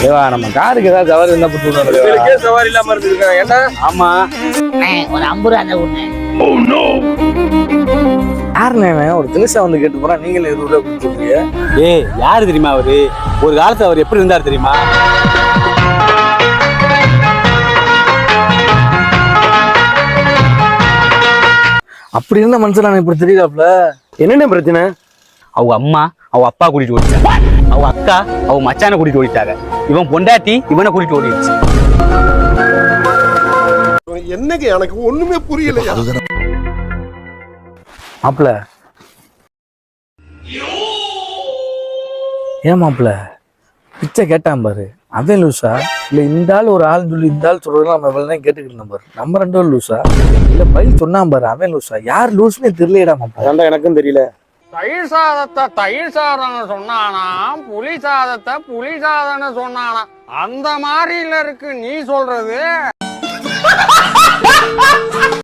தேவா நம்ம காருக்கு ஏதாவது சவாரி இருந்தா போட்டு உங்களுக்கே சவாரி இல்லாம இருந்திருக்கேன் என்ன? ஆமா ஒரு 50 ரூபா தான் கொடுங்க. யாருண்ணே ஒரு தினுசா வந்து கேட்டு போறா, நீங்களே 20 ரூபா கொடுத்துருக்கீங்க. ஏய் யாரு தெரியுமா அவரு? ஒரு காலத்துல அவர் எப்படி இருந்தாரு தெரியுமா? அப்படி இருந்த மனுஷன் இப்படி தெரியலாப்ல. என்னென்ன பிரச்சனை? அவங்க அம்மா அவ அப்பா கூட்டிட்டு ஓடிட்டாங்க, அவ அக்கா அவ மச்சான கூட்டிட்டு ஓடிட்டாங்க, இவன் பொண்டாட்டி இவனை கூட்டிட்டு ஓடிடுச்சு. என்னங்க எனக்கு ஒண்ணுமே புரியலையா? மாப்பிள ஏன் மாப்பிள பிச்சை கேட்டான் பாரு, அவன் லூசா இல்ல இந்த ஆள் ஒரு ஆள் சொல்லி இந்த ஆள் சொல்றதுலாம் நம்ம இவ்வளவு நேரம் கேட்டுக்கிட்டு பாரு, நம்ம 2 பேரும் லூசா இல்ல பதில் சொன்னான் பாரு அவன் லூசா? யார் லூஸ்னே தெரியலடா மாப்பிள. அதான்டா எனக்கும் தெரியல. தயிர் சாதத்தை தயிர் சாதம்னு சொன்னானா, புளி சாதத்தை புளி சாதம்னு சொன்னானா, அந்த மாதிரில இருக்கு நீ சொல்றது.